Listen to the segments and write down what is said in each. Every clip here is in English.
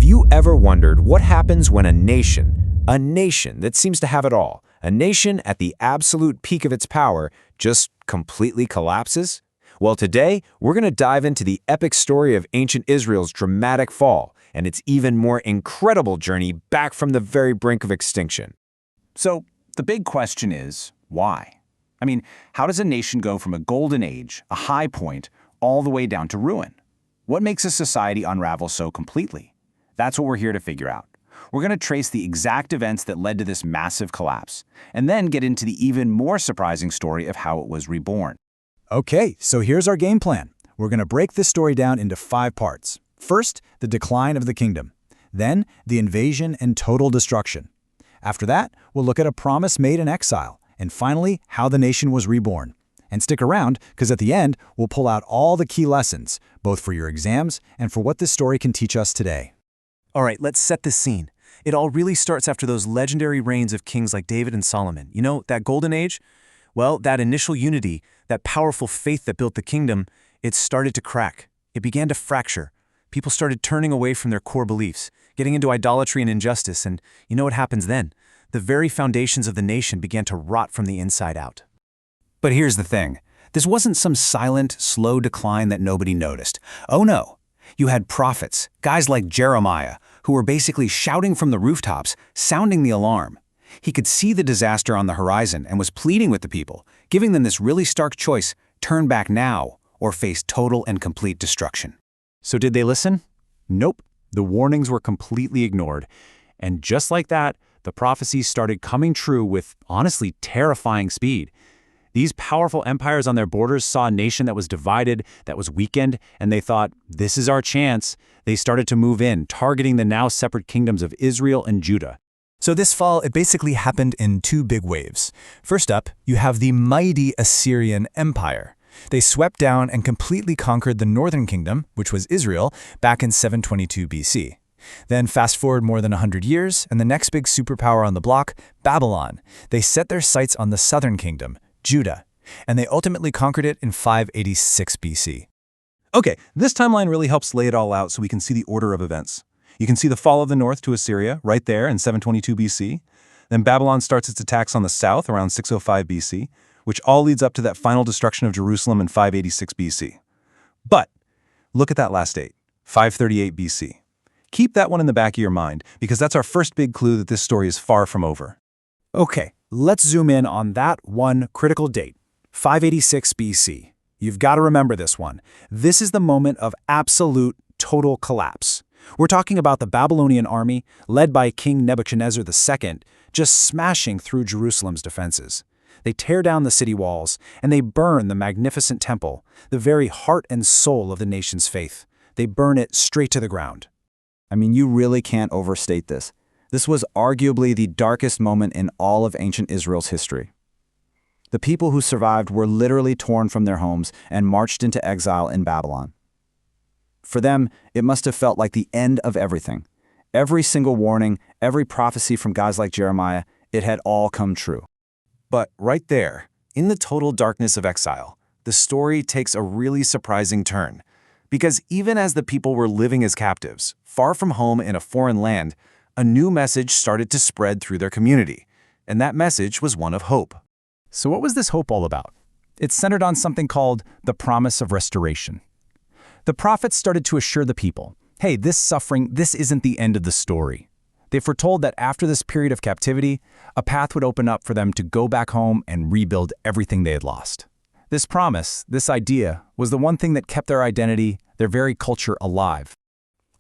Have you ever wondered what happens when a nation that seems to have it all, a nation at the absolute peak of its power, just completely collapses? Well, today, we're going to dive into the epic story of ancient Israel's dramatic fall and its even more incredible journey back from the very brink of extinction. So, the big question is, why? I mean, how does a nation go from a golden age, a high point, all the way down to ruin? What makes a society unravel so completely? That's what we're here to figure out. We're going to trace the exact events that led to this massive collapse, and then get into the even more surprising story of how it was reborn. Okay, so here's our game plan. We're going to break this story down into 5 parts. First, the decline of the kingdom. Then, the invasion and total destruction. After that, we'll look at a promise made in exile. And finally, how the nation was reborn. And stick around, because at the end, we'll pull out all the key lessons, both for your exams and for what this story can teach us today. All right, let's set this scene. It all really starts after those legendary reigns of kings like David and Solomon. You know, that golden age? Well, that initial unity, that powerful faith that built the kingdom, it started to crack. It began to fracture. People started turning away from their core beliefs, getting into idolatry and injustice, and you know what happens then? The very foundations of the nation began to rot from the inside out. But here's the thing. This wasn't some silent, slow decline that nobody noticed. Oh no. You had prophets, guys like Jeremiah, who were basically shouting from the rooftops, sounding the alarm. He could see the disaster on the horizon and was pleading with the people, giving them this really stark choice: turn back now or face total and complete destruction. So did they listen? Nope. The warnings were completely ignored. And just like that, the prophecies started coming true with, honestly, terrifying speed. These powerful empires on their borders saw a nation that was divided, that was weakened, and they thought, this is our chance. They started to move in, targeting the now separate kingdoms of Israel and Judah. So this fall, it basically happened in 2 big waves. First up, you have the mighty Assyrian Empire. They swept down and completely conquered the northern kingdom, which was Israel, back in 722 BC. Then fast forward more than 100 years, and the next big superpower on the block, Babylon. They set their sights on the southern kingdom, Judah, and they ultimately conquered it in 586 BC. Okay, this timeline really helps lay it all out so we can see the order of events. You can see the fall of the north to Assyria right there in 722 BC. Then Babylon starts its attacks on the south around 605 BC, which all leads up to that final destruction of Jerusalem in 586 BC. But look at that last date, 538 BC. Keep that one in the back of your mind, because that's our first big clue that this story is far from over. Okay, let's zoom in on that one critical date, 586 BC. You've got to remember this one. This is the moment of absolute, total collapse. We're talking about the Babylonian army, led by King Nebuchadnezzar II, just smashing through Jerusalem's defenses. They tear down the city walls, and they burn the magnificent temple, the very heart and soul of the nation's faith. They burn it straight to the ground. I mean, you really can't overstate this. This was arguably the darkest moment in all of ancient Israel's history. The people who survived were literally torn from their homes and marched into exile in Babylon. For them, it must have felt like the end of everything. Every single warning, every prophecy from guys like Jeremiah, it had all come true. But right there, in the total darkness of exile, the story takes a really surprising turn. Because even as the people were living as captives, far from home in a foreign land, a new message started to spread through their community. And that message was one of hope. So what was this hope all about? It's centered on something called the promise of restoration. The prophets started to assure the people, hey, this suffering, this isn't the end of the story. They foretold that after this period of captivity, a path would open up for them to go back home and rebuild everything they had lost. This promise, this idea, was the one thing that kept their identity, their very culture alive.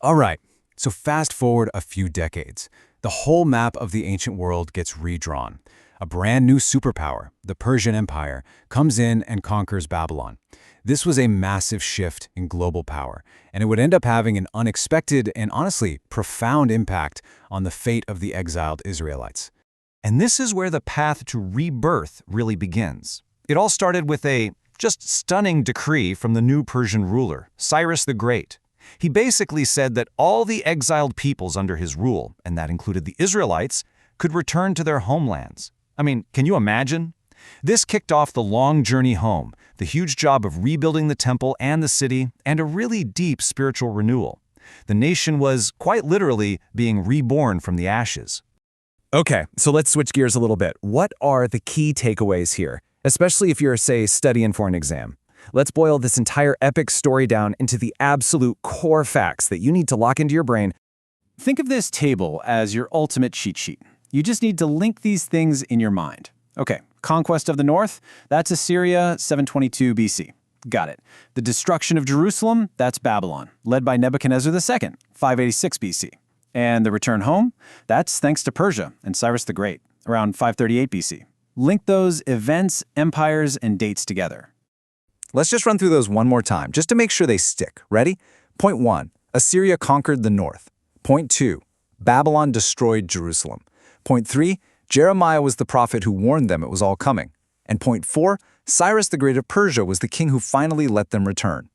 All right, so fast forward a few decades. The whole map of the ancient world gets redrawn. A brand new superpower, the Persian Empire, comes in and conquers Babylon. This was a massive shift in global power, and it would end up having an unexpected and honestly profound impact on the fate of the exiled Israelites. And this is where the path to rebirth really begins. It all started with a just stunning decree from the new Persian ruler, Cyrus the Great. He basically said that all the exiled peoples under his rule, and that included the Israelites, could return to their homelands. I mean, can you imagine? This kicked off the long journey home, the huge job of rebuilding the temple and the city, and a really deep spiritual renewal. The nation was, quite literally, being reborn from the ashes. Okay, so let's switch gears a little bit. What are the key takeaways here, especially if you're, say, studying for an exam? Let's boil this entire epic story down into the absolute core facts that you need to lock into your brain. Think of this table as your ultimate cheat sheet. You just need to link these things in your mind. Okay, conquest of the north, that's Assyria, 722 BC. Got it. The destruction of Jerusalem, that's Babylon, led by Nebuchadnezzar II, 586 BC. And the return home, that's thanks to Persia and Cyrus the Great, around 538 BC. Link those events, empires, and dates together. Let's just run through those one more time, just to make sure they stick. Ready? Point 1, Assyria conquered the north. Point 2, Babylon destroyed Jerusalem. Point 3, Jeremiah was the prophet who warned them it was all coming. And point 4, Cyrus the Great of Persia was the king who finally let them return.